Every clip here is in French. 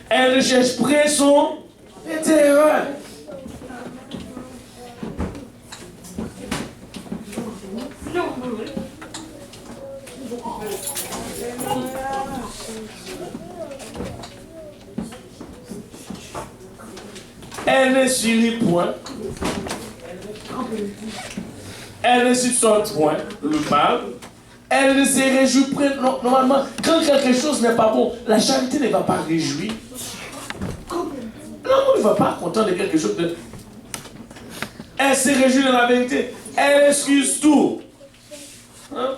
Elle recherche près son intérieur. Elle ne suit point. Elle ne supporte point le mal. Elle ne se réjouit point. Normalement, quand quelque chose n'est pas bon, la charité ne va pas réjouir. L'amour ne va pas content de quelque chose de... Elle se réjouit de la vérité. Elle excuse tout. Hein?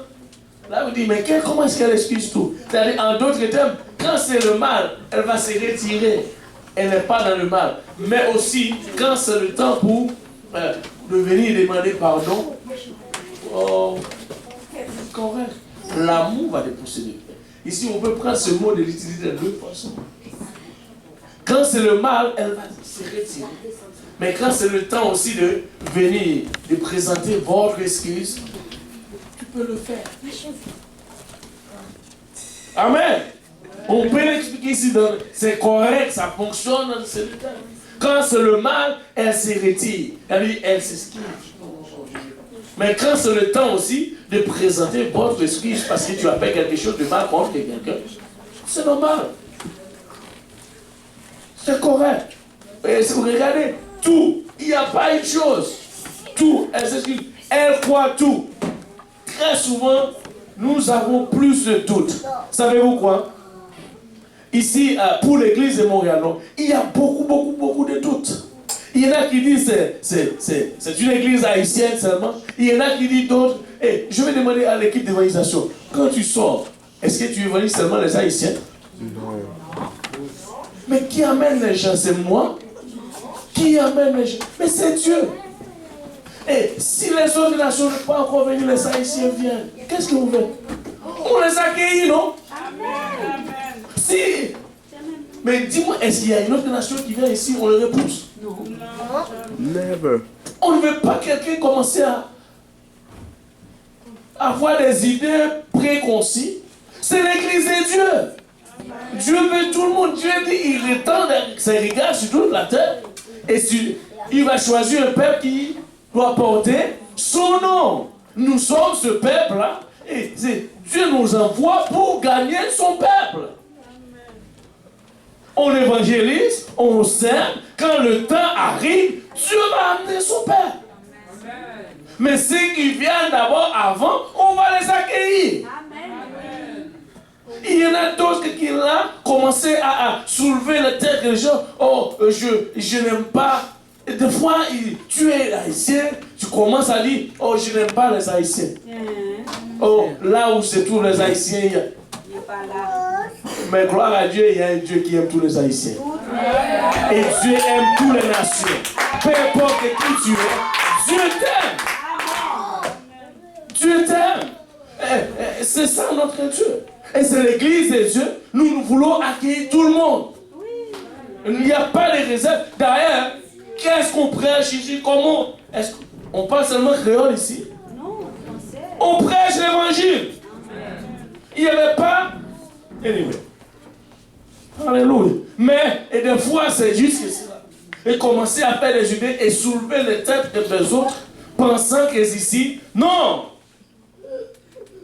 Là, vous dites, mais comment est-ce qu'elle excuse tout? C'est-à-dire, en d'autres termes, quand c'est le mal, elle va se retirer. Elle n'est pas dans le mal. Mais aussi, quand c'est le temps pour de venir demander pardon, oh, correct. L'amour va déposséder. Ici, on peut prendre ce mot de l'utiliser de deux façons. Quand c'est le mal, elle va se retirer. Mais quand c'est le temps aussi de venir, de présenter votre excuse, tu peux le faire. Amen. On peut l'expliquer ici, c'est correct, ça fonctionne dans ce temps. Quand c'est le mal, elle se retire. Elle s'excuse. Mais quand c'est le temps aussi de présenter votre excuse parce que tu as fait quelque chose de mal contre quelqu'un, c'est normal. C'est correct. Et si vous regardez, tout, il n'y a pas une chose. Tout, elle s'excuse. Elle croit tout. Très souvent, nous avons plus de doutes. Savez-vous quoi? Ici, pour l'église de Montréal, il y a beaucoup de doutes. Il y en a qui disent c'est une église haïtienne seulement. Il y en a qui disent d'autres. Je vais demander à l'équipe d'évangélisation, quand tu sors, est-ce que tu évangélises seulement les haïtiens? Non. Mais qui amène les gens? C'est moi? Qui amène les gens? Mais c'est Dieu. Et si les autres nations ne sont pas encore venues, les haïtiens viennent. Qu'est-ce que vous faites? On les accueille, non? Amen. Si. Mais dis-moi, est-ce qu'il y a une autre nation qui vient ici, on le repousse? Non. Never. On ne veut pas quelqu'un commencer à avoir des idées préconçues. C'est l'église de Dieu. Amen. Dieu veut tout le monde. Dieu dit, il étend ses regards sur toute la terre. Et il va choisir un peuple qui doit porter son nom. Nous sommes ce peuple-là. Et Dieu nous envoie pour gagner son peuple. On évangélise, on sème. Quand le temps arrive, Dieu va amener son peuple. Amen. Mais ceux qui viennent d'abord avant, on va les accueillir. Amen. Il y en a d'autres qui là commencé à soulever la tête des gens. Oh, je n'aime pas. Et des fois, tu es haïtien, tu commences à dire, oh, je n'aime pas les haïtiens. Oh, là où se trouvent les haïtiens, il y a... Mais gloire à Dieu, il y a un Dieu qui aime tous les haïtiens. Et Dieu aime toutes les nations. Peu importe qui tu es, Dieu t'aime. Dieu t'aime. C'est ça notre Dieu. Et c'est l'église de Dieu. Nous voulons accueillir tout le monde. Il n'y a pas de réserve. D'ailleurs, qu'est-ce qu'on prêche ici? Comment? Est-ce qu'on parle seulement créole ici? Non, on prêche l'évangile. Il n'y avait pas. Anyway. Alléluia. Mais, et des fois, c'est juste cela. Et commencer à faire des idées et soulever les têtes des autres, pensant qu'ils ici. Non!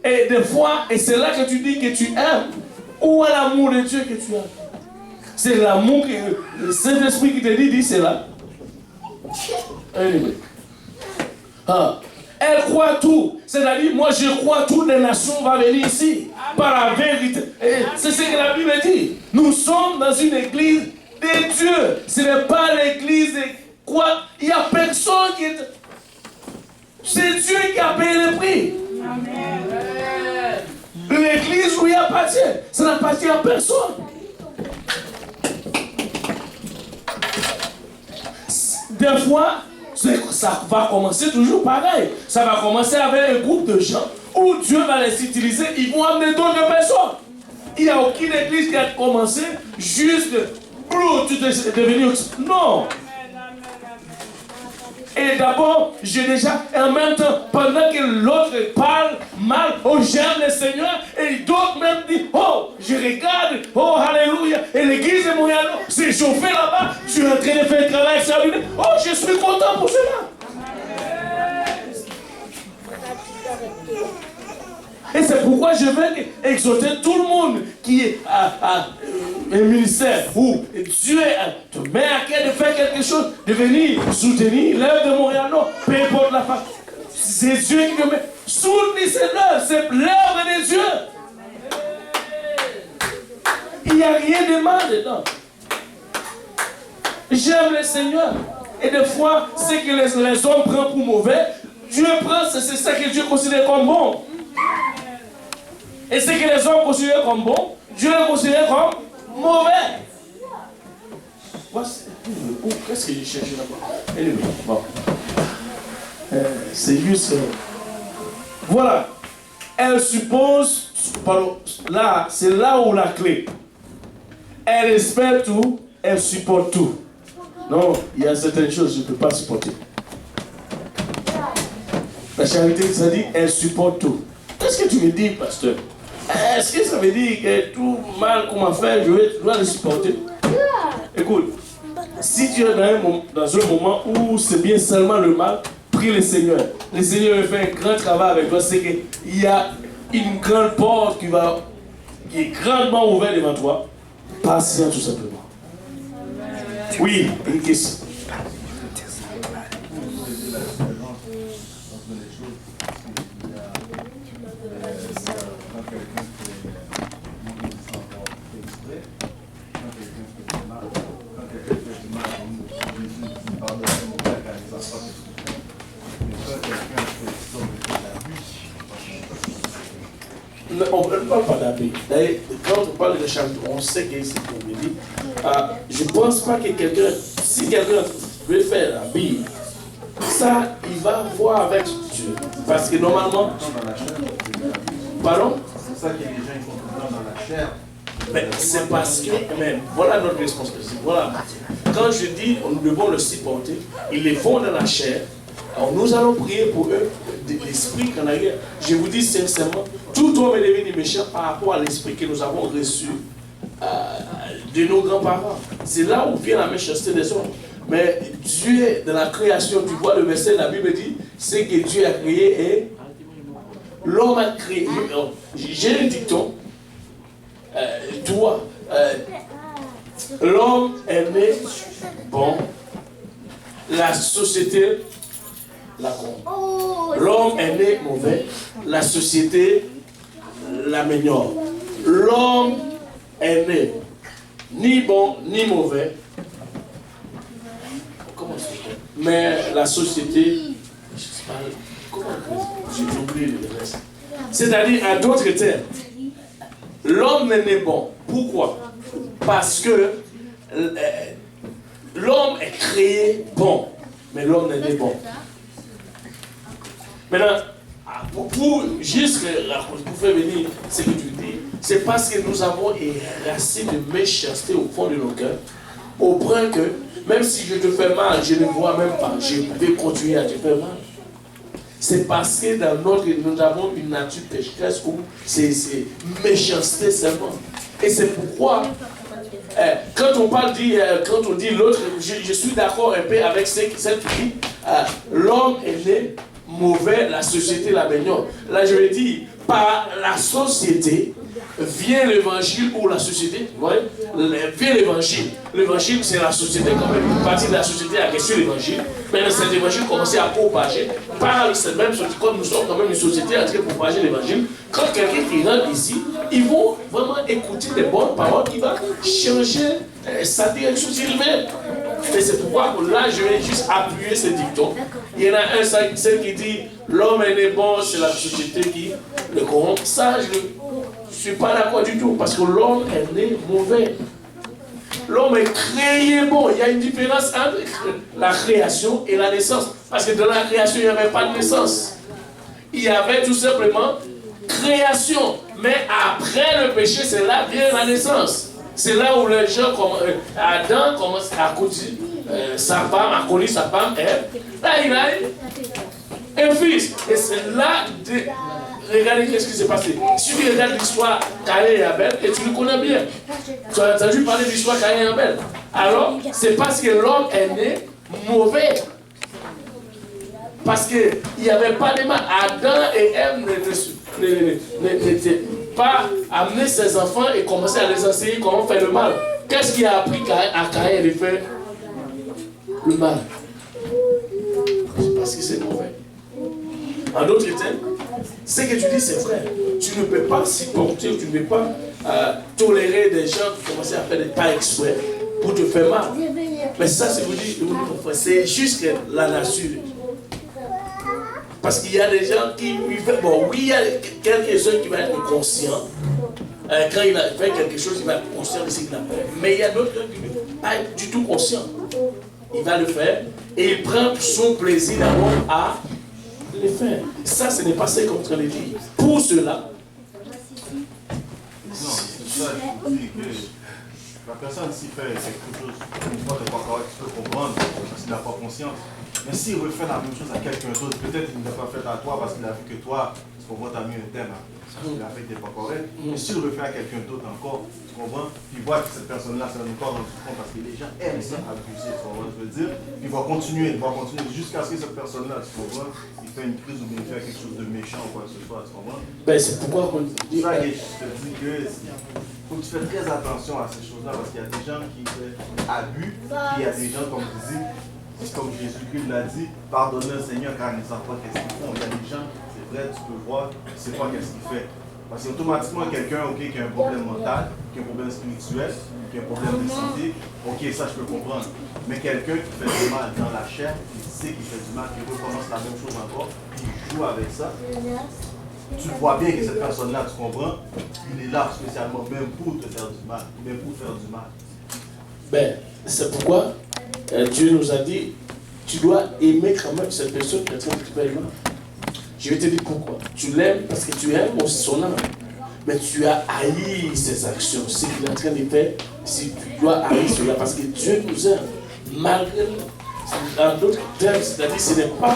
Et des fois, et c'est là que tu dis que tu aimes. Où est l'amour de Dieu que tu aimes? C'est l'amour que le Saint-Esprit qui te dit c'est là. Anyway. Elle croit tout. C'est-à-dire, moi je crois toutes les nations vont venir ici. Par la vérité. Et c'est ce que la Bible dit. Nous sommes dans une église de Dieu. Ce n'est pas l'église de quoi? Il n'y a personne qui est... C'est Dieu qui a payé le prix. Amen. L'église lui appartient. Ça n'appartient à personne. Des fois, ça va commencer toujours pareil. Ça va commencer avec un groupe de gens où Dieu va les utiliser. Ils vont amener d'autres personnes. Il n'y a aucune église qui a commencé juste pour tu devenir. Non. Et d'abord, j'ai déjà, et en même temps, pendant que l'autre parle mal, oh j'aime le Seigneur, et d'autres même disent, oh, je regarde, oh alléluia, et l'église de Montréal s'est chauffée là-bas, tu es en train de faire un travail extraordinaire. Oh, je suis content pour cela. Et c'est pourquoi je veux exhorter tout le monde qui est à un ministère où Dieu te met à cœur de faire quelque chose, de venir soutenir l'œuvre de Montréal, non, peu importe la façon. C'est Dieu qui te met. Soutenir cette œuvre, c'est l'œuvre de Dieu. Il n'y a rien de mal dedans. J'aime le Seigneur. Et des fois, ce que les hommes prennent pour mauvais, Dieu prend, c'est ça que Dieu considère comme bon. Et ce que les hommes considèrent comme bon, Dieu le considère comme mauvais. Qu'est-ce que j'ai cherché là-bas? Anyway, bon. C'est juste. Voilà. Elle suppose. Pardon, là, c'est là où la clé. Elle espère tout, elle supporte tout. Non, il y a certaines choses que je ne peux pas supporter. La charité, ça dit, elle supporte tout. Qu'est-ce que tu me dis, pasteur? Est-ce que ça veut dire que tout mal qu'on m'a fait, je dois le supporter? Écoute, si tu es dans un moment où c'est bien seulement le mal, prie le Seigneur. Le Seigneur va faire un grand travail avec toi. C'est qu'il y a une grande porte qui est grandement ouverte devant toi. Patient tout simplement. Oui, une question. On ne parle pas d'abus. D'ailleurs, quand on parle de charité, on sait que c'est pour me dire. Je ne pense pas que si quelqu'un veut faire l'abus, ça, il va voir avec Dieu. Parce que normalement. Pardon? C'est ça que les gens font dans la chair. Mais c'est parce que, même, voilà notre responsabilité. Voilà. Quand je dis, nous devons le supporter, ils les font dans la chair. Alors nous allons prier pour eux, l'esprit qu'on a eu. Je vous dis sincèrement, tout homme est devenu méchant par rapport à l'esprit que nous avons reçu de nos grands-parents. C'est là où vient la méchanceté des hommes. Mais Dieu, dans la création, tu vois le verset, la Bible dit, c'est que Dieu a créé et l'homme a créé. J'ai un dicton. L'homme est né bon, la société la corrompt. L'homme est né mauvais, la société l'améliore. L'homme est né ni bon ni mauvais, comment ça fait? Mais la société, je sais pas, comment j'ai oublié le reste. C'est-à-dire, en d'autres termes, l'homme est né bon. Pourquoi? Parce que l'homme est créé bon, mais l'homme est né bon. Maintenant, pour juste pour faire venir ce que tu dis, c'est parce que nous avons une racine de méchanceté au fond de nos cœurs, au point que même si je te fais mal, je ne vois même pas, je vais continuer à te faire mal. C'est parce que dans nous avons une nature pécheresse où c'est méchanceté seulement. Et c'est pourquoi, quand on dit l'autre, je suis d'accord un peu avec celle qui dit l'homme est né mauvais, la société l'améliore. Là, je vais dire, par la société vient l'évangile ou la société, vous voyez, vient l'évangile. L'évangile, c'est la société quand même. Une partie de la société a reçu l'évangile. Maintenant, cet évangile commençait à propager par cette même société. Comme nous sommes quand même une société en train de propager l'évangile, quand quelqu'un qui rentre ici, ils vont vraiment écouter les bonnes paroles qui vont changer sa direction sur lui-même. Et c'est pourquoi là, je vais juste appuyer ce dicton. Il y en a un, celle qui dit l'homme est né bon, c'est la société qui le corrompt. Ça, je ne suis pas d'accord du tout, parce que l'homme est né mauvais. L'homme est créé bon. Il y a une différence entre la création et la naissance. Parce que dans la création, il n'y avait pas de naissance. Il y avait tout simplement création. Mais après le péché, c'est là vient la naissance. C'est là où les gens, Adam commence à conduire sa femme, à conduire sa femme, Ève. Là, il a un fils. Et c'est là regardez qu'est-ce qui s'est passé. Si tu regardes l'histoire Caïn et Abel, et tu le connais bien, tu as entendu parler de l'histoire Caïn et Abel. Alors, c'est parce que l'homme est né mauvais. Parce qu'il n'y avait pas de mal. Adam et Ève n'étaient pas amenés ses enfants et commençaient à les enseigner comment faire le mal. Qu'est-ce qui a appris à Caïn de faire le mal? Parce que c'est mauvais. En d'autres termes, ce que tu dis c'est vrai. Tu ne peux pas supporter, tu ne peux pas tolérer des gens qui commencent à faire des pas exprès pour te faire mal. Mais ça, c'est vous dire, c'est juste que la nature. Parce qu'il y a des gens qui vivent. Bon, oui, il y a quelques-uns qui vont être conscients. Quand il a fait quelque chose, il va être conscient de ce qu'il a fait. Mais il y a d'autres qui ne vont pas être du tout conscients. Il va le faire et il prend son plaisir d'abord à le faire. Ça, ce n'est pas ce qu'on est en train de dire. Pour cela, Non, c'est ça, je vous dis que la personne s'y fait quelque chose, une fois de pas correct, tu peux comprendre, parce qu'il n'a pas conscience. Mais s'il veut faire la même chose à quelqu'un d'autre, peut-être qu'il ne l'a pas fait à toi parce qu'il a vu que toi, tu comprends, tu as mis un thème, il a fait que tu n'es pas correct. Mais s'il le fait à quelqu'un d'autre encore, tu comprends, puis il voit que cette personne-là, ça ne nous pas rendu compte parce que les gens aiment ça, abuser, tu comprends, je veux dire. Il va continuer jusqu'à ce que cette personne-là, tu comprends, il fait une crise ou bien il fait quelque chose de méchant ou quoi que ce soit, tu comprends. ben c'est pourquoi on dit. C'est ça que je te dis que faut que tu fasses très attention à ces choses-là parce qu'il y a des gens qui font abus, puis il y a des gens, comme tu dis, comme Jésus-Christ l'a dit, pardonnez le Seigneur car ils ne savent pas qu'est-ce qu'ils font. Il y a des gens, c'est vrai, tu peux voir, tu ne sais pas qu'est-ce qu'il fait. Parce qu'automatiquement, quelqu'un qui a un problème mental, qui a un problème spirituel, qui a un problème de santé, ok, ça je peux comprendre. Mais quelqu'un qui fait du mal dans la chair, qui sait qu'il fait du mal, qui recommence la même chose encore, puis il joue avec ça, tu vois bien que cette personne-là, tu comprends, il est là spécialement même pour te faire du mal, même pour faire du mal. Ben, c'est pourquoi Dieu nous a dit, tu dois aimer quand même cette personne qui est en train de te faire le mal. Je vais te dire pourquoi. Tu l'aimes parce que tu aimes son âme. Mais tu as haï ses actions, ce qu'il est en train de faire. Si tu dois haïr cela, parce que Dieu nous aime. Malgré, en d'autres termes, c'est-à-dire, ce n'est pas,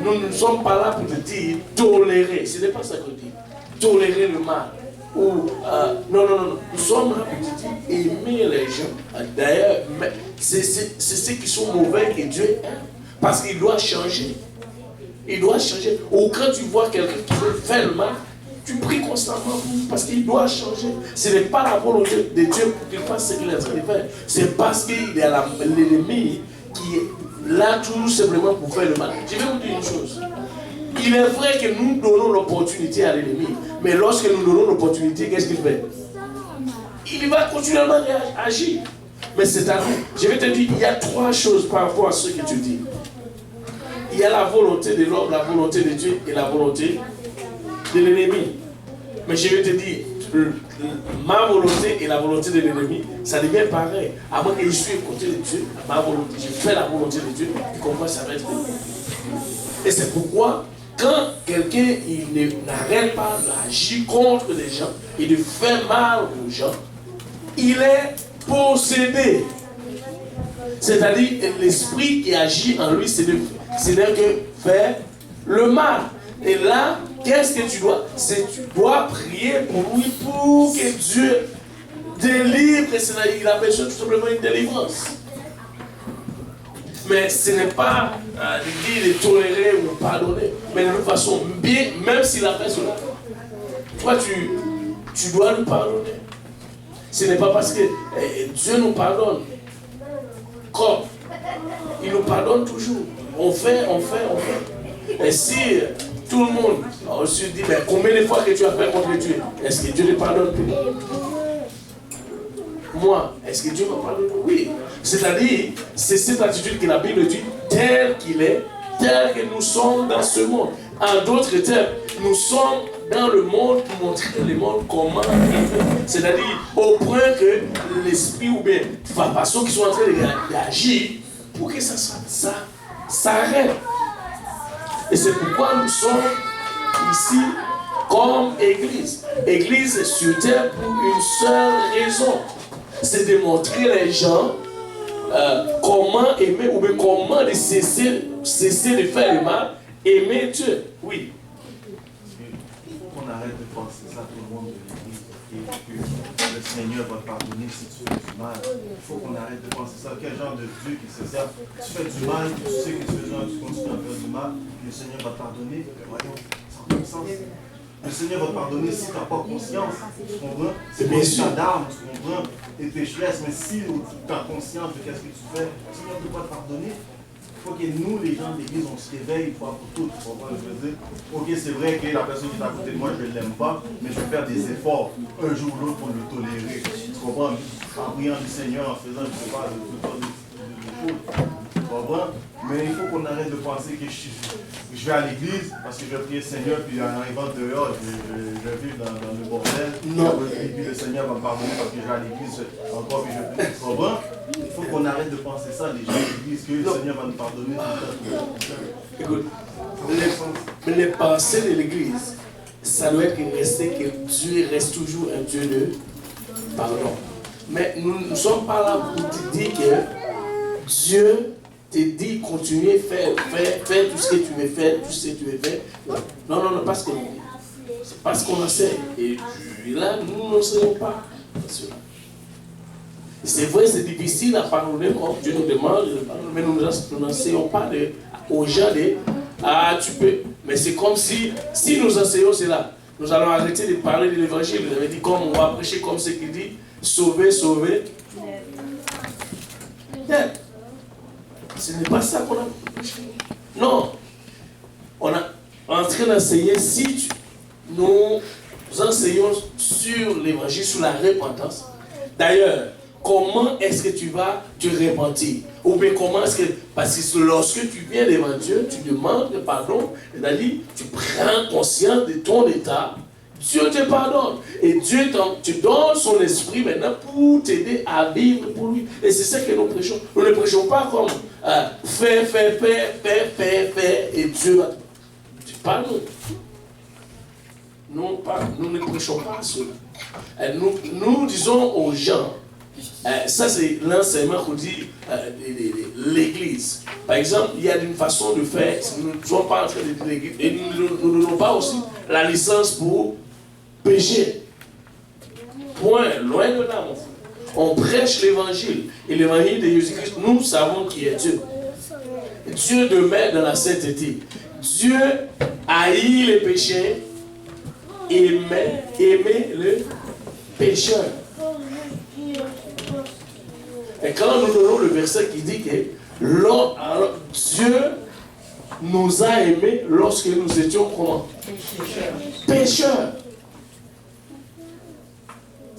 nous ne sommes pas là pour te dire tolérer. Ce n'est pas ça qu'on dit. Tolérer le mal. Ou, non. Nous sommes là pour te dire aimer les gens. D'ailleurs, c'est ceux qui sont mauvais que Dieu aime. Parce qu'il doit changer. Il doit changer. Ou quand tu vois quelqu'un qui veut faire le mal, tu pries constamment parce qu'il doit changer. Ce n'est pas la volonté de Dieu pour qu'il fasse ce qu'il est en train de faire. C'est parce qu'il y a l'ennemi qui est là tout simplement pour faire le mal. Je vais vous dire une chose. Il est vrai que nous donnons l'opportunité à l'ennemi. Mais lorsque nous donnons l'opportunité, qu'est-ce qu'il fait? Il va continuellement agir. Mais c'est-à-dire, je vais te dire, il y a trois choses par rapport à ce que tu dis. Il y a la volonté de l'homme, la volonté de Dieu et la volonté de l'ennemi. Mais je vais te dire, ma volonté et la volonté de l'ennemi, ça devient pareil. À moins que je suis à côté de Dieu, ma volonté, je fais la volonté de Dieu, tu comprends, ça va être. Et c'est pourquoi, quand quelqu'un n'arrête pas d'agir contre les gens et de faire mal aux gens, il est possédé. C'est-à-dire, l'esprit qui agit en lui, c'est de faire le mal. Et là, qu'est-ce que tu dois? Tu dois prier pour lui pour que Dieu délivre. Il a besoin tout simplement une délivrance. Mais ce n'est pas de dire de tolérer ou pardonner. Mais de toute façon, bien, même s'il a fait cela, toi tu dois lui pardonner. Ce n'est pas parce que Dieu nous pardonne. Comme il nous pardonne toujours. On fait. Et si tout le monde se dit, mais combien de fois que tu as fait contre Dieu, est-ce que Dieu te pardonne plus? Moi, est-ce que Dieu me pardonne? Oui. C'est-à-dire, c'est cette attitude que la Bible dit, tel qu'il est, tel que nous sommes dans ce monde. En d'autres termes, nous sommes dans le monde pour montrer le monde comment il est. C'est-à-dire, au point que l'esprit ou bien la façon qu'ils sont en train d'agir, pour que ça s'arrête. Et c'est pourquoi nous sommes ici comme Église. Église est sur terre pour une seule raison. C'est de montrer les gens comment aimer ou bien comment cesser de faire le mal, aimer Dieu. Oui. penser ça, tout le monde de l'église, que le Seigneur va te pardonner si tu fais du mal. Il faut qu'on arrête de penser ça. Quel genre de Dieu qui c'est ça? Tu fais du mal, tu sais que tu continues à faire du mal, le Seigneur va te pardonner. Voyons, ça n'a pas de sens. Le Seigneur va te pardonner si tu n'as pas conscience. Tu comprends? C'est pas ta d'arme, tu comprends? Tes pécheresses, mais si tu as conscience de ce que tu fais, le Seigneur ne peut pas te pardonner. Il faut que nous, les gens de l'église, on se réveille une fois pour toutes. Tu comprends ce que je veux dire? Ok, c'est vrai que la personne qui est à côté de moi, je ne l'aime pas, mais je vais faire des efforts un jour ou l'autre pour le tolérer. Tu comprends? En priant du Seigneur, en faisant, je ne sais pas, de choses. Tu comprends? Mais il faut qu'on arrête de penser que je vais à l'église parce que je vais prier le Seigneur, puis en arrivant dehors, je vais vivre dans le bordel. Non. Et puis le Seigneur va me pardonner parce que je vais à l'église encore, puis je prie. Tu comprends? Il faut qu'on arrête de penser ça, les gens de l'église, que le Seigneur va nous pardonner tout le temps. Écoute, les pensées de l'église, ça doit être resté que Dieu reste toujours un Dieu de pardon. Mais nous ne sommes pas là pour te dire que Dieu te dit continuer, faire tout ce que tu veux faire, tout ce que tu veux faire. Non, parce que c'est parce qu'on enseigne. Et là, nous n'enseignons pas cela. C'est vrai, c'est difficile à pardonner quand Dieu nous demande, mais nous n'enseignons pas aux gens de ah, tu peux. Mais c'est comme si nous enseignons cela, nous allons arrêter de parler de l'évangile. Vous avez dit, comme on va prêcher comme ce qu'il dit, sauver. Ce n'est pas ça qu'on a prêché. Non. On est en train d'enseigner, si nous enseignons sur l'évangile, sur la repentance. D'ailleurs, comment est-ce que tu vas te repentir? Ou bien comment est-ce que... Parce que lorsque tu viens devant Dieu, tu demandes pardon, c'est-à-dire tu prends conscience de ton état, Dieu te pardonne. Et Dieu te donne son esprit maintenant pour t'aider à vivre pour lui. Et c'est ça que nous prêchons. Nous ne prêchons pas comme fais, et Dieu va te pardonner. Nous ne prêchons pas cela. Nous disons aux gens, ça c'est l'enseignement qu'on dit l'église. Par exemple, il y a une façon de faire, nous ne sommes pas en train de dire l'église, et nous ne donnons pas aussi la licence pour pécher. Point, loin de là, mon frère. On prêche l'évangile. Et l'évangile de Jésus-Christ, nous savons qui est Dieu. Dieu demeure dans la sainteté. Dieu haït les pécheurs, aimait le pécheur. Et quand nous donnons le verset qui dit que Dieu nous a aimés lorsque nous étions comment? Pécheurs.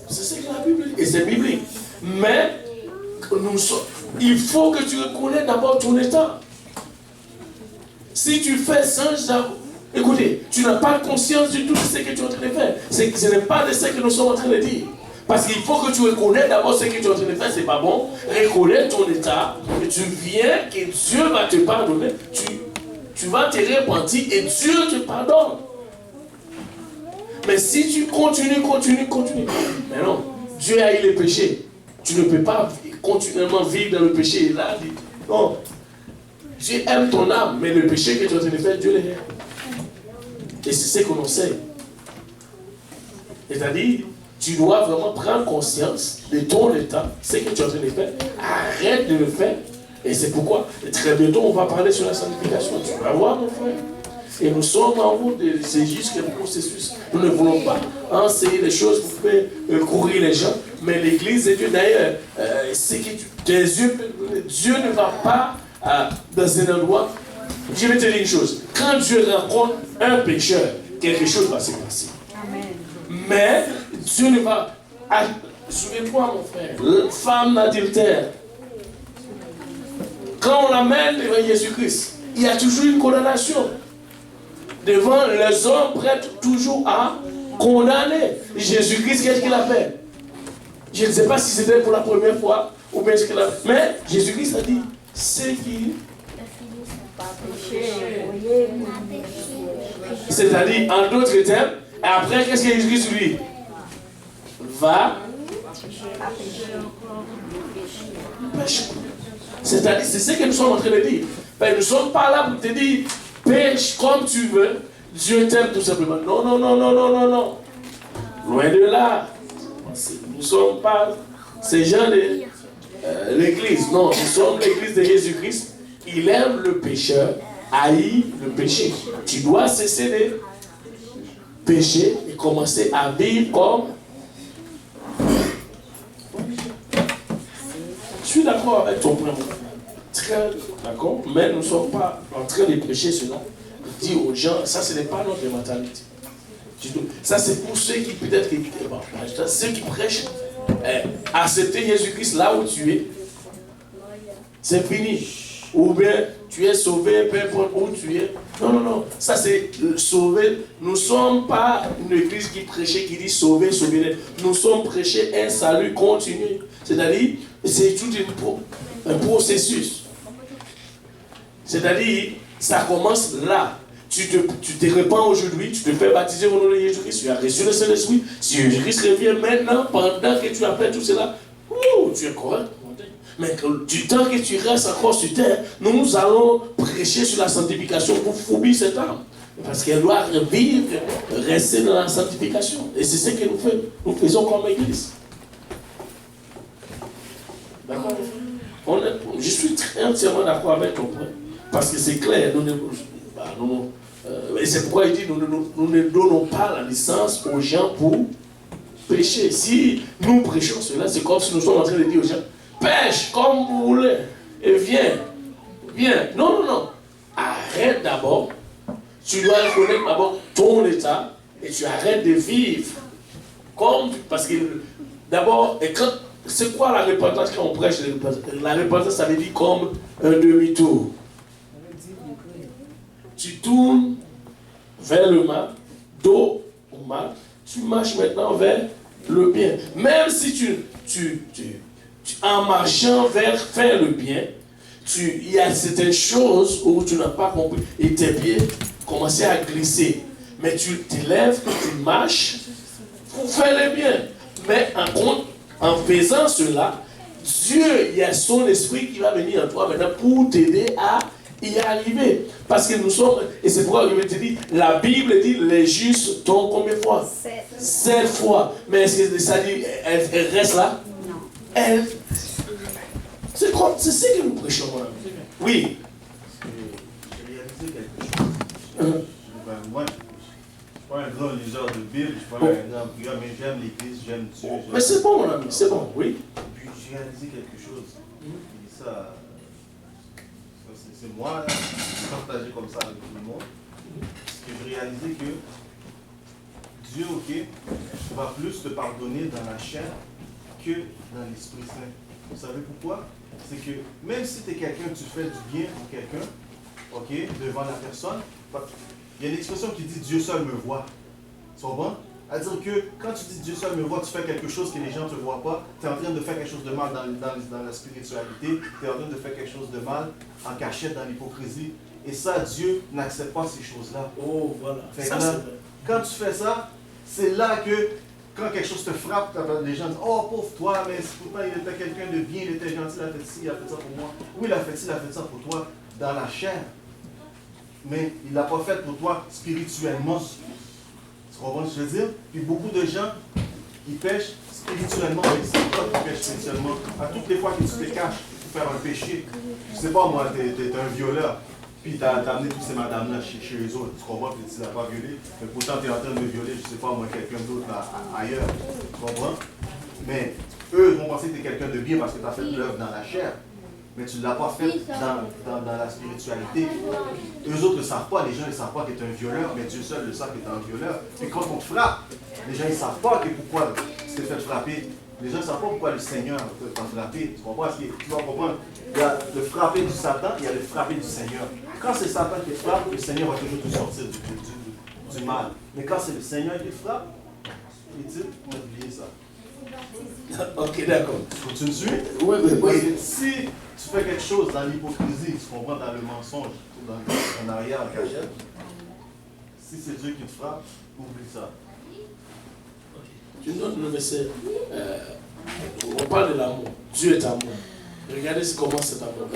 C'est ce que la Bible dit. Et c'est biblique. Mais il faut que tu reconnaisses d'abord ton état. Si tu fais sans écoutez, tu n'as pas conscience de tout ce que tu es en train de faire. Ce n'est pas de ce que nous sommes en train de dire. Parce qu'il faut que tu reconnaisses d'abord ce que tu es en train de faire, c'est pas bon. Reconnais ton état, et tu viens, que Dieu va te pardonner. Tu vas te repentir et Dieu te pardonne. Mais si tu continues. Mais non, Dieu haït le péché. Tu ne peux pas continuellement vivre dans le péché. Là, non. Dieu aime ton âme, mais le péché que tu es en train de faire, Dieu l'aime. Et c'est ce qu'on enseigne. C'est-à-dire, tu dois vraiment prendre conscience de ton état, ce que tu es en train de faire. Arrête de le faire. Et c'est pourquoi, très bientôt, on va parler sur la sanctification. Tu vas voir, mon frère. Et nous sommes en route, c'est juste un processus. Nous ne voulons pas enseigner les choses pour faire courir les gens. Mais l'Église de Dieu, d'ailleurs, c'est que Dieu ne va pas dans un endroit. Je vais te dire une chose. Quand Dieu rencontre un pécheur, quelque chose va se passer. Amen. Mais Dieu ne va... Souviens-toi, mon frère, femme adultère. Quand on l'amène devant Jésus-Christ, il y a toujours une condamnation. Devant les hommes prêts toujours à condamner. Jésus-Christ, qu'est-ce qu'il a fait? Je ne sais pas si c'était pour la première fois ou bien ce qu'il a fait. Mais Jésus-Christ a dit, c'est qui? C'est-à-dire, en d'autres termes, et après, qu'est-ce que Jésus-Christ lui dit? Va pécher. C'est-à-dire, c'est ce que nous sommes en train de dire. Ben, nous ne sommes pas là pour te dire, pêche comme tu veux, Dieu t'aime tout simplement. Non. Loin de là. Nous ne sommes pas ces gens de l'église. Non, nous sommes l'église de Jésus-Christ. Il aime le pécheur, haït le péché. Tu dois cesser de pécher et commencer à vivre comme... Je suis d'accord avec ton point. Très d'accord, mais nous ne sommes pas en train de prêcher cela. Dire aux gens, ça ce n'est pas notre mentalité. Ça c'est pour ceux qui peut-être ceux qui prêchent, accepter Jésus-Christ là où tu es, c'est fini. Ou bien tu es sauvé, peu importe où tu es. Non, non, non, ça c'est sauver. Nous ne sommes pas une église qui prêchait, qui dit sauver, sauver. Nous sommes prêchés un salut continu. C'est-à-dire, c'est tout un processus. C'est-à-dire, ça commence là. Tu te répands aujourd'hui, tu te fais baptiser au nom de Jésus-Christ, tu as reçu le Saint-Esprit. Si Jésus-Christ revient maintenant, pendant que tu appelles tout cela, tu es correct. Mais du temps que tu restes encore sur terre, nous allons prêcher sur la sanctification pour fourber cette âme. Parce qu'elle doit vivre, rester dans la sanctification. Et c'est ce que nous faisons comme église. D'accord? Je suis entièrement d'accord avec ton point. Parce que c'est clair. Et c'est pourquoi il dit nous ne donnons pas la licence aux gens pour pécher. Si nous prêchons cela, c'est comme si nous sommes en train de dire aux gens, pêche comme vous voulez. Et viens. Non, non, non. Arrête d'abord. Tu dois reconnaître d'abord ton état et tu arrêtes de vivre. Parce que d'abord, c'est quoi la repentance quand on prêche? La repentance, ça veut dire comme un demi-tour. Tu tournes vers le mal, dos au mal, tu marches maintenant vers le bien. Même si en marchant vers faire le bien, il y a certaines choses où tu n'as pas compris et tes pieds commencent à glisser. Mais tu te lèves, tu marches pour faire le bien. Mais en faisant cela, Dieu, il y a son esprit qui va venir en toi maintenant pour t'aider à y arriver. Parce que nous sommes, et c'est pourquoi je te dis, la Bible dit les justes tombent combien de fois? 7 fois. Mais est-ce que ça dit, elle reste là? Non. C'est ce que nous prêchons. Oui. J'ai réalisé quelque chose. Moi, je ne suis pas un grand liseur de Bible, je ne suis pas un grand prieur, mais j'aime l'Église, j'aime Dieu. Mais c'est bon, mon ami, c'est bon, oui. Puis j'ai réalisé quelque chose. Et ça c'est moi, là, je partageais comme ça avec tout le monde. Parce que j'ai réalisé que Dieu, va plus te pardonner dans la chair que dans l'Esprit Saint. Vous savez pourquoi? C'est que même si tu es quelqu'un, tu fais du bien pour quelqu'un, devant la personne, il y a une expression qui dit Dieu seul me voit. Tu comprends? C'est-à-dire que quand tu dis Dieu seul me voit, tu fais quelque chose que les gens ne te voient pas, tu es en train de faire quelque chose de mal dans la spiritualité, tu es en train de faire quelque chose de mal en cachette, dans l'hypocrisie. Et ça, Dieu n'accepte pas ces choses-là. Oh, voilà. Quand tu fais ça, c'est là que quand quelque chose te frappe, les gens disent « Oh, pauvre toi, mais pourtant il était quelqu'un de bien, il était gentil, il a fait ci, il a fait ça pour moi. » Oui, il a fait ci, il a fait ça pour toi dans la chair. Mais il ne l'a pas fait pour toi spirituellement. Tu comprends ce que je veux dire? Puis beaucoup de gens, ils pêchent spirituellement, mais c'est toi qui pêches spirituellement. À toutes les fois que tu te caches pour faire un péché, je sais pas moi, tu es un violeur, puis tu as amené toutes ces madames-là chez eux autres. Tu comprends? Puis tu ne l'as pas violé, mais pourtant tu es en train de violer, je sais pas moi, quelqu'un d'autre ailleurs. Tu comprends? Mais eux vont penser que tu es quelqu'un de bien parce que tu as fait l'œuvre dans la chair. Mais tu ne l'as pas fait dans la spiritualité. Eux autres ne savent pas, les gens ne savent pas que tu es un violeur, mais Dieu seul le sait que tu es un violeur. Et quand on te frappe, les gens ne savent pas pourquoi tu t'es fait frapper. Les gens ne savent pas pourquoi le Seigneur t'a frappé. Tu comprends? Parce que tu dois comprendre, il y a le frappé du Satan, il y a le frappé du Seigneur. Quand c'est Satan qui te frappe, le Seigneur va toujours te sortir du mal. Mais quand c'est le Seigneur qui te frappe, il dit, on va oublier ça. Ok, d'accord. Tu me suis? Oui. Si tu fais quelque chose dans l'hypocrisie, tu comprends, dans le mensonge, en arrière, en cachette, si c'est Dieu qui te frappe, oublie ça. Tu notes le verset. On parle de l'amour. Dieu est amour. Regardez comment c'est amour.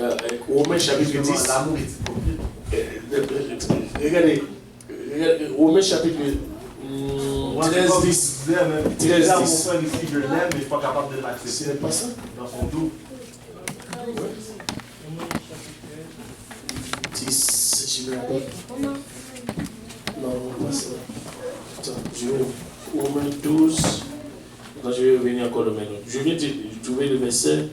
Romains chapitre 10. L'amour est hypocrite. Regardez. Romains chapitre 13, 10. disais même, 13, là, mon 10. frère ici, je l'aime, mais je ne suis pas capable de Ce l'accepter n'est pas ça. dans son dos. 10, je me rappelle. Non, pas ça. Attends, je vais Romains 12. Attends, je vais revenir encore le même. Je viens de trouver le verset.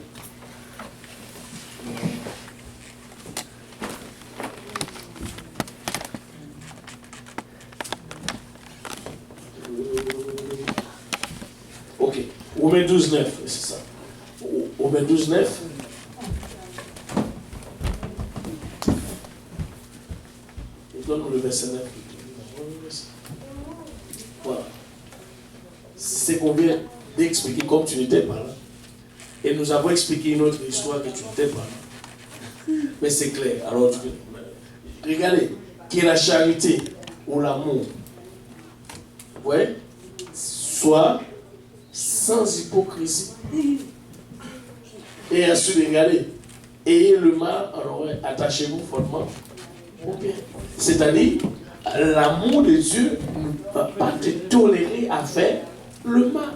Ok, Romains 12, 9, c'est ça. Romains 12, 9. Donne-nous le verset 9. Voilà. C'est qu'on vient d'expliquer comme tu n'étais pas là. Et nous avons expliqué une autre histoire que tu n'étais pas là. Mais c'est clair. Alors, regardez, qui est la charité ou l'amour. Ouais. Soit sans hypocrisie. Et ensuite, regardez, ayez le mal, alors ouais, attachez-vous fortement. Okay. C'est-à-dire, l'amour de Dieu ne va pas te tolérer à faire le mal.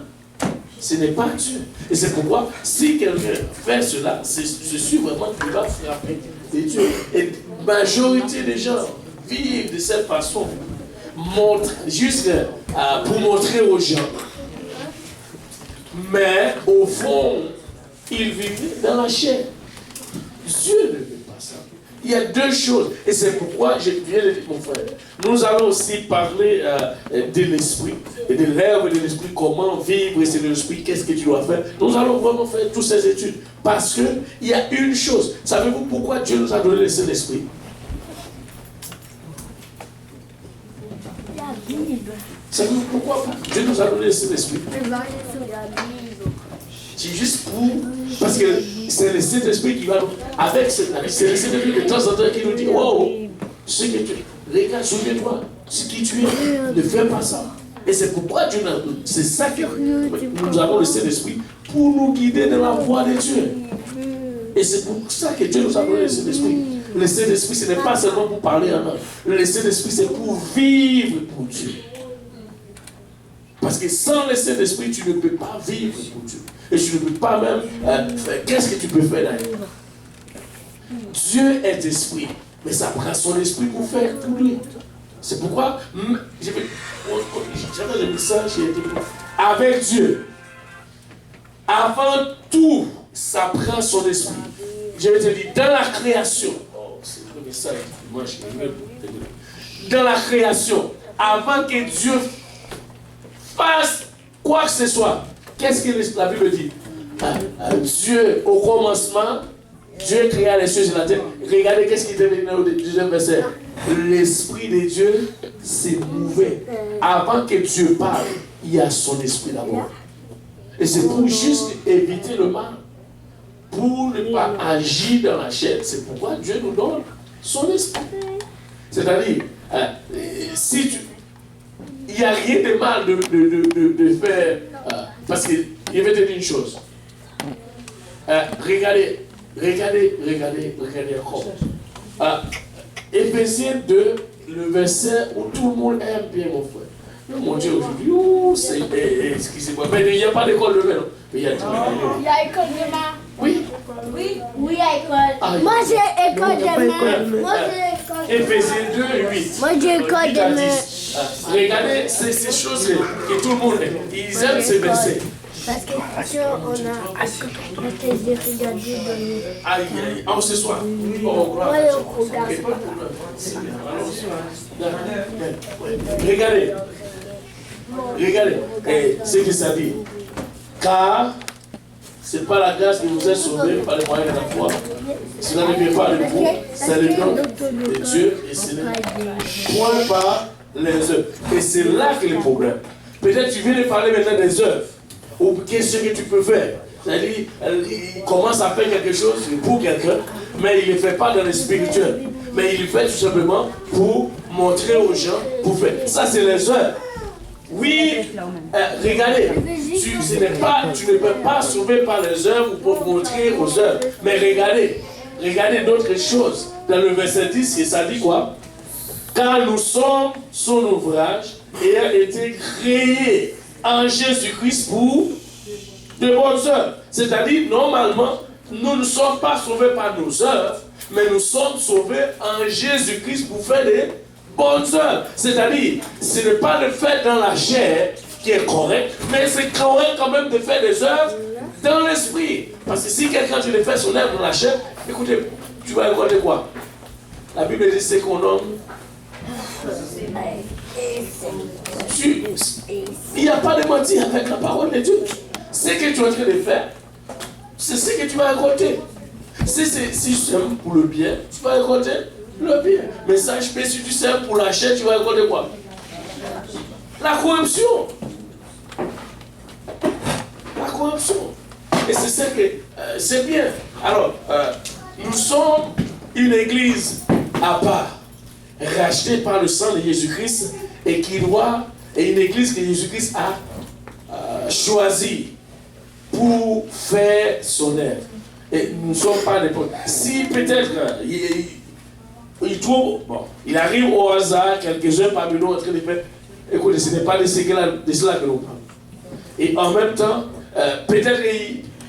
Ce n'est pas Dieu. Et c'est pourquoi, si quelqu'un fait cela, je suis vraiment qu'il va frapper de Dieu. Et la majorité des gens vivent de cette façon, juste pour montrer aux gens. Mais au fond, ils vivent dans la chair. Dieu ne veut pas ça. Il y a deux choses, et c'est pourquoi je viens de dire, mon frère, nous allons aussi parler de l'esprit, et de l'œuvre de l'esprit, comment vivre, et c'est de l'esprit, qu'est-ce que tu dois faire. Nous allons vraiment faire toutes ces études, parce qu'il y a une chose, savez-vous pourquoi Dieu nous a donné le Saint-Esprit? La Bible. Savez-vous pourquoi Dieu nous a donné le Saint-Esprit? La Bible. C'est juste pour... Parce que c'est le Saint-Esprit qui va... Avec c'est le Saint-Esprit de temps en temps qui nous dit, wow, ce que tu... Regarde, souviens-toi, ce qui tu es, ne fais pas ça. Et c'est pourquoi Dieu n'a... C'est ça que nous avons le Saint-Esprit pour nous guider dans la voie de Dieu. Et c'est pour ça que Dieu nous a donné le Saint-Esprit. Le Saint-Esprit, ce n'est pas seulement pour parler en langue. Le Saint-Esprit, c'est pour vivre pour Dieu. Parce que sans le Saint-Esprit, tu ne peux pas vivre pour Dieu. Et tu ne peux pas même faire. Qu'est-ce que tu peux faire d'ailleurs? Dieu est esprit, mais ça prend son esprit pour faire pour lui. C'est pourquoi j'avais dit ça, j'ai été avec Dieu. Avant tout, ça prend son esprit. Je vais te dire, dans la création, c'est le message, moi dans la création, avant que Dieu fasse quoi que ce soit, qu'est-ce que la Bible dit? Dieu, au commencement, Dieu créa les cieux et la terre. Regardez qu'est-ce qui était venu au deuxième verset. L'esprit de Dieu s'est mouvé. Avant que Dieu parle, il y a son esprit d'abord. Et c'est pour juste éviter le mal. Pour ne pas agir dans la chair. C'est pourquoi Dieu nous donne son esprit. C'est-à-dire, si tu... Il n'y a rien de mal de faire... parce que, je vais te dire une chose. Regardez encore. Éphésiens 2, le verset où tout le monde aime bien, mon frère. Mon Dieu, aujourd'hui, excusez-moi, mais il n'y a pas d'école de non. Il y a école demain. Oui. Oui, il y a école. Moi, j'ai école demain. Moi, j'ai école. Éphésiens 2, 8. Moi, j'ai école demain. Regardez ces choses que tout le monde aime. Ils aiment ces versets. Parce que on a regardé Aïe, aïe, ce soir. Regardez. Regardez ce que ça dit. Car c'est pas la grâce qui vous a sauvé par les moyens de la foi. Cela ne vient pas de vous, c'est le don de Dieu et ce n'est point par les œuvres. Et c'est là que le problème. Peut-être tu viens de parler maintenant des œuvres. Ou qu'est-ce que tu peux faire? C'est-à-dire, il commence à faire quelque chose pour quelqu'un, mais il ne le fait pas dans le spirituel. Mais il le fait tout simplement pour montrer aux gens, pour faire. Ça, c'est les œuvres. Oui, regardez, tu ne peux pas sauver par les œuvres ou pour montrer aux œuvres. Mais regardez d'autres choses. Dans le verset 10, ça dit quoi? Car nous sommes son ouvrage ayant été créés en Jésus-Christ pour de bonnes œuvres. C'est-à-dire, normalement, nous ne sommes pas sauvés par nos œuvres, mais nous sommes sauvés en Jésus-Christ pour faire des bonnes œuvres. C'est-à-dire, ce n'est pas le fait dans la chair qui est correct, mais c'est correct quand même de faire des œuvres dans l'esprit. Parce que si quelqu'un tu le fait son œuvre dans la chair, écoutez, tu vas regarder quoi? La Bible dit c'est qu'on nomme. Il n'y a pas de mentir avec la parole de Dieu. Ce que tu es en train de faire, c'est ce que tu vas raconter. Si tu sèmes pour le bien, tu vas raconter le bien. Mais sache que si tu sèmes pour la chair, tu vas raconter quoi? La corruption. La corruption. Et c'est ça que c'est bien. Alors, nous sommes une église à part, rachetée par le sang de Jésus-Christ et une église que Jésus-Christ a choisie pour faire son œuvre. Et nous ne sommes pas des pauvres. Si peut-être il trouve, il arrive au hasard, quelques-uns parmi nous en train de faire, écoutez, ce n'est pas de cela que nous parlons. Et en même temps, peut-être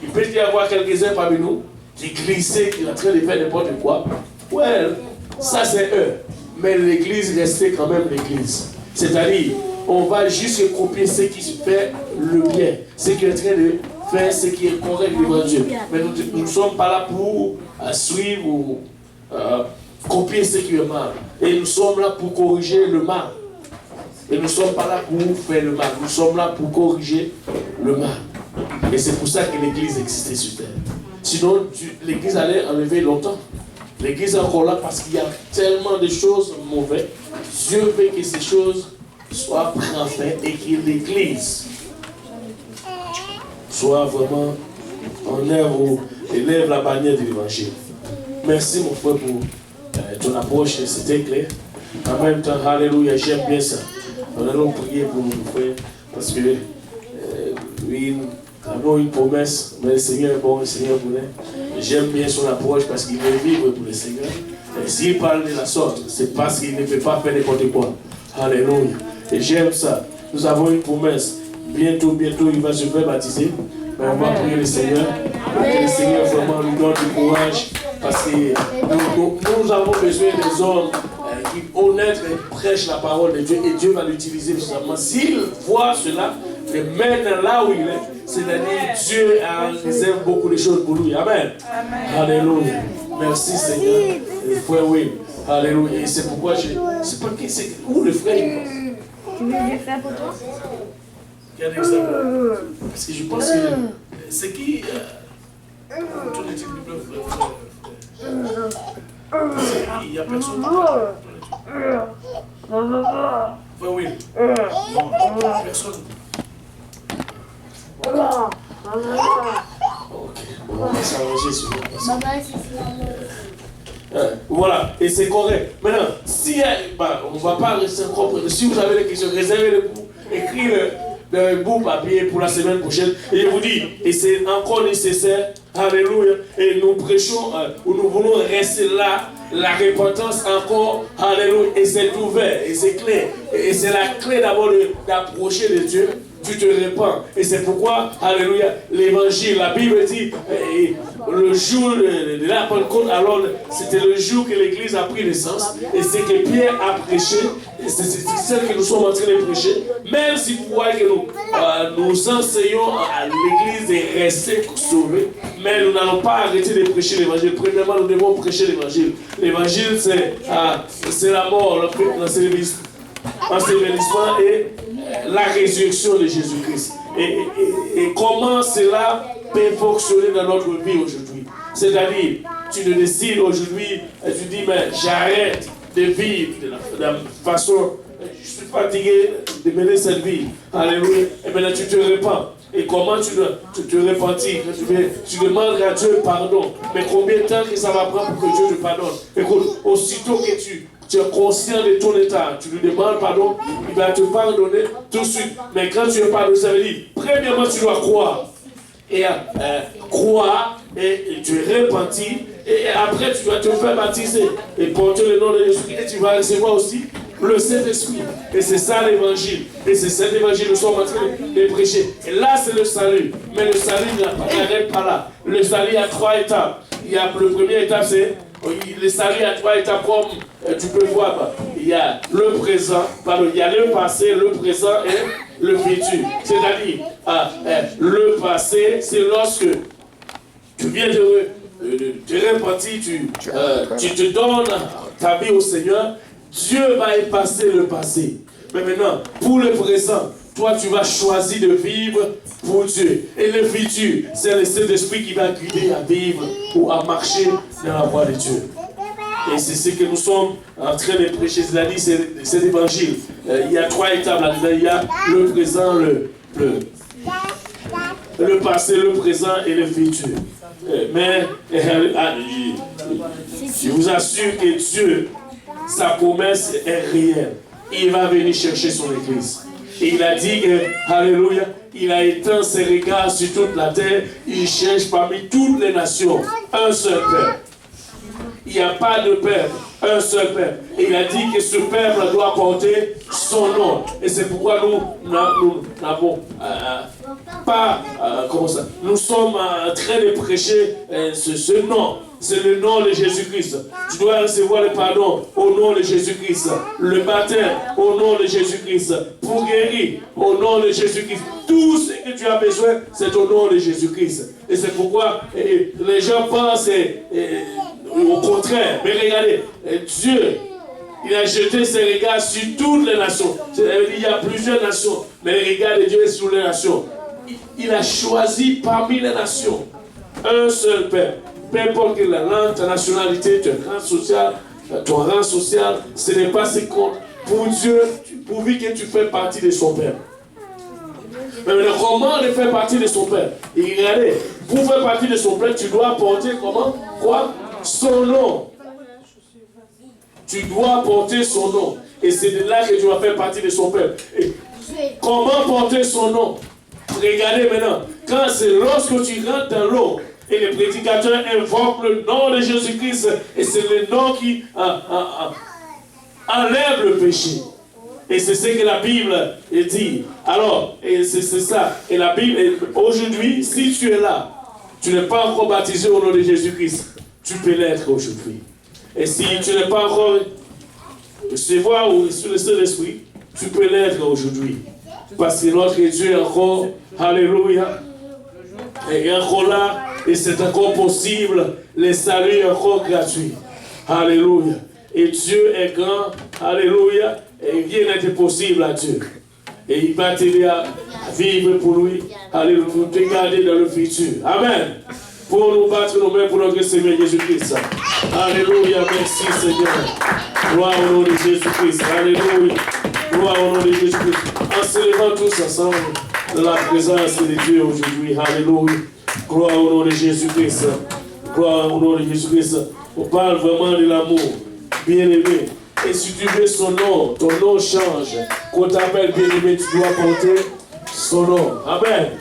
il peut y avoir quelques-uns parmi nous qui glissent, qui sont en train de faire n'importe quoi. Ouais, ça c'est eux. Mais l'église restait quand même l'église. C'est-à-dire, on va juste copier ce qui se fait le bien, ce qui est en train de faire ce qui est correct devant Dieu. Mais nous ne sommes pas là pour suivre ou copier ce qui est mal. Et nous sommes là pour corriger le mal. Et nous ne sommes pas là pour faire le mal. Nous sommes là pour corriger le mal. Et c'est pour ça que l'église existait sur terre. Sinon, l'église allait enlever longtemps. L'église est encore là parce qu'il y a tellement de choses mauvaises. Dieu veut que ces choses soient prises en fait et que l'église soit vraiment en œuvre où élève la bannière de l'évangile. Merci mon frère pour ton approche, c'était clair. En même temps, alléluia, j'aime bien ça. Nous allons prier pour mon frère parce que oui, nous avons une promesse, mais le Seigneur est bon, le Seigneur voulait. J'aime bien son approche parce qu'il veut vivre pour le Seigneur. Et s'il parle de la sorte, c'est parce qu'il ne peut pas faire n'importe quoi. Alléluia. Et j'aime ça. Nous avons une promesse. Bientôt, il va se faire baptiser. Mais on va prier le Seigneur. Que le Seigneur vraiment nous donne du courage. Parce que nous avons besoin des hommes qui honnêtes et prêchent la parole de Dieu. Et Dieu va l'utiliser justement. S'il voit cela, le mène là où il est. C'est-à-dire Dieu a réservé beaucoup de choses pour lui. Amen. Alléluia. Merci Seigneur. Le frère, oui. Alléluia. Et c'est pourquoi c'est pas qui c'est. Où le frère il pense? Tu veux le faire pour toi? Regardez ça. Parce que je pense que c'est qui. Tous les types de frère. Il n'y a personne. Frère, oui. Non, personne. Ok, on va s'arranger sur voilà, et c'est correct. Maintenant, si on ne va pas rester comprendre. Si vous avez des questions, réservez-les pour écrire dans un bout papier pour la semaine prochaine. Et je vous dis, et c'est encore nécessaire, alléluia, et nous prêchons, ou nous voulons rester là, la repentance encore, alléluia, et c'est ouvert, et c'est clair. Et c'est la clé d'abord d'approcher de Dieu. Tu te répands. Et c'est pourquoi, alléluia, l'évangile, la Bible dit, le jour de la Pentecôte, alors c'était le jour que l'église a pris naissance. Et c'est que Pierre a prêché. Et c'est celle que nous sommes en train de prêcher. Même si vous voyez que nous enseignons à l'église de rester sauvée, mais nous n'allons pas arrêter de prêcher l'évangile. Premièrement, nous devons prêcher l'évangile. L'évangile, c'est la mort, l'ensevelissement et la résurrection de Jésus-Christ. Et comment cela peut fonctionner dans notre vie aujourd'hui. C'est-à-dire, tu te décides aujourd'hui, tu dis, mais j'arrête de vivre de la façon, je suis fatigué de mener cette vie. Alléluia. Et maintenant tu te répands. Et comment tu te repentis? Tu demandes à Dieu pardon. Mais combien de temps que ça va prendre pour que Dieu te pardonne? Écoute, aussitôt que tu es conscient de ton état, tu lui demandes pardon, il va te pardonner tout de suite. Mais quand tu es pardonné, ça veut dire, premièrement, tu dois croire. Et croire, et tu es repenti, et après tu dois te faire baptiser, et porter le nom de Jésus, et tu vas recevoir aussi le Saint-Esprit. Et c'est ça l'évangile. Et c'est cet évangile que nous sommes en train de prêcher. Et là, c'est le salut. Mais le salut n'arrête pas là. Le salut a 3 étapes. Il y a le premier étape, c'est le salut a 3 étapes comme tu peux voir. Il y a le présent, pardon, il y a le passé, le présent et le futur. C'est-à-dire, le passé, c'est lorsque tu viens de repentir, tu te donnes ta vie au Seigneur, Dieu va effacer le passé. Mais maintenant, pour le présent, toi, tu vas choisir de vivre pour Dieu. Et le futur, c'est le Saint-Esprit qui va guider à vivre ou à marcher dans la voie de Dieu. Et c'est ce que nous sommes en train de prêcher. C'est-à-dire, c'est l'évangile. Il y a 3 étapes là-dedans. Il y a le présent, le passé, le présent et le futur. Mais je vous assure que Dieu, sa promesse est réelle. Il va venir chercher son Église. Et il a dit que, alléluia, il a éteint ses regards sur toute la terre. Il cherche parmi toutes les nations un seul peuple. Il n'y a pas de peuple, un seul peuple. Et il a dit que ce peuple doit porter son nom. Et c'est pourquoi nous n'avons pas, comment ça, nous sommes en train de prêcher ce nom. C'est le nom de Jésus-Christ. Tu dois recevoir le pardon au nom de Jésus-Christ. Le baptême au nom de Jésus-Christ. Pour guérir au nom de Jésus-Christ. Tout ce que tu as besoin, c'est au nom de Jésus-Christ. Et c'est pourquoi les gens pensent au contraire. Mais regardez, Dieu, il a jeté ses regards sur toutes les nations. Il y a plusieurs nations, mais le regard de Dieu est sur les nations. Il a choisi parmi les nations un seul peuple. Peu importe la langue, ta nationalité, ton rang social, ce n'est pas ce qui compte. Pour Dieu, pourvu que tu fais partie de son peuple. Mais comment de faire partie de son peuple? Et regardez, pour faire partie de son peuple, tu dois porter comment? Quoi? Son nom. Tu dois porter son nom. Et c'est de là que tu vas faire partie de son peuple. Et comment porter son nom? Regardez maintenant. Quand c'est lorsque tu rentres dans l'eau, et les prédicateurs invoquent le nom de Jésus-Christ. Et c'est le nom qui enlève le péché. Et c'est ce que la Bible dit. Alors, et c'est ça. Et la Bible, aujourd'hui, si tu es là, tu n'es pas encore baptisé au nom de Jésus-Christ, tu peux l'être aujourd'hui. Et si tu n'es pas encore recevoir ou sur le Saint-Esprit, tu peux l'être aujourd'hui. Parce que notre Dieu est encore, alléluia, est encore là. Et c'est encore possible, le salut est encore gratuit. Alléluia. Et Dieu est grand, alléluia, et rien n'est possible à Dieu. Et il va t'aider à vivre pour lui, alléluia, pour te garder dans le futur. Amen. Pour nous battre nos mains pour notre Seigneur Jésus-Christ. Alléluia, merci Seigneur. Gloire au nom de Jésus-Christ. Alléluia. Gloire au nom de Jésus-Christ. En se levant tous ensemble dans la présence de Dieu aujourd'hui. Alléluia. Gloire au nom de Jésus-Christ. Gloire au nom de Jésus-Christ. On parle vraiment de l'amour. Bien-aimé. Et si tu veux son nom, ton nom change. Quand tu t'appelles bien-aimé, tu dois porter son nom. Amen.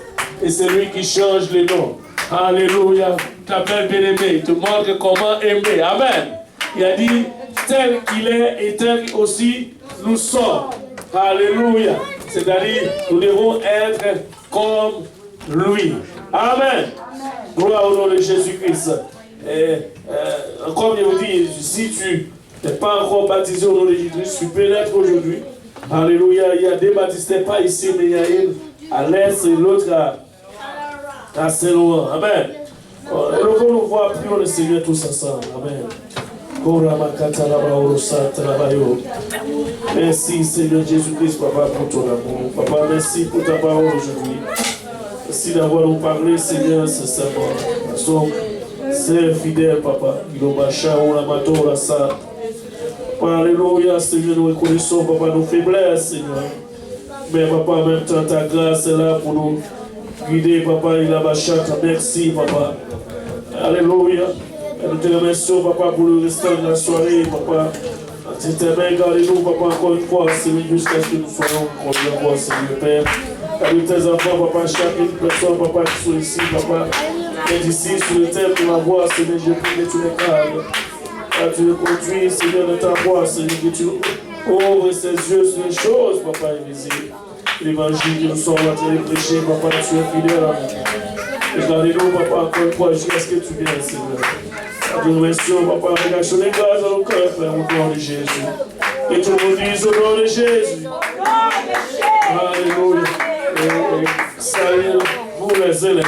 Et c'est lui qui change les noms. Alléluia. Tu t'appelles bien-aimé. Il te montre comment aimer. Amen. Il a dit, tel qu'il est et tel aussi nous sommes. Alléluia. C'est-à-dire, nous devons être comme lui. Amen. Gloire au nom de Jésus-Christ. Comme je vous dis, si tu n'es pas encore baptisé au nom de Jésus-Christ, tu peux l'être aujourd'hui. Alléluia. Il y a des baptisés, pas ici, mais il y a une à l'est et l'autre à Saint-Laurent. Amen. Et nous voir, prions le Seigneur tous ensemble. Amen. Merci Seigneur Jésus-Christ, Papa, pour ton amour. Papa, merci pour ta parole aujourd'hui. Merci d'avoir nous parlé, Seigneur, sincèrement. Nous sommes fidèles, Papa. Alléluia, Seigneur, nous reconnaissons, Papa, nos faiblesses, Seigneur. Mais, Papa, en même temps, ta grâce est là pour nous guider, Papa. Il a merci, Papa. Alléluia. Et nous te remercions, Papa, pour le restant de la soirée, Papa. Gardez-nous, Papa, encore une fois, Seigneur, jusqu'à ce que nous soyons conduits à voir, Seigneur Père. Avec tes enfants, Papa, chaque personne, Papa, qui sont ici, Papa, et ici sur le terre pour la voir, Seigneur, je prie que tu les gardes. Tu les conduis, Seigneur, de ta voix, Seigneur, que tu Ouvre ses yeux sur les choses, papa invisible. L'évangile que nous sommes en train de prêcher, papa, tu es fidèle à nous. Regardez-nous, papa, encore une fois, jusqu'à ce que tu viennes, Seigneur. Adoration, papa, réaction des grâces dans nos cœurs, Père, au nom de Jésus. Que tout le monde dise au nom de Jésus. Alléluia. Salut, vous les élèves.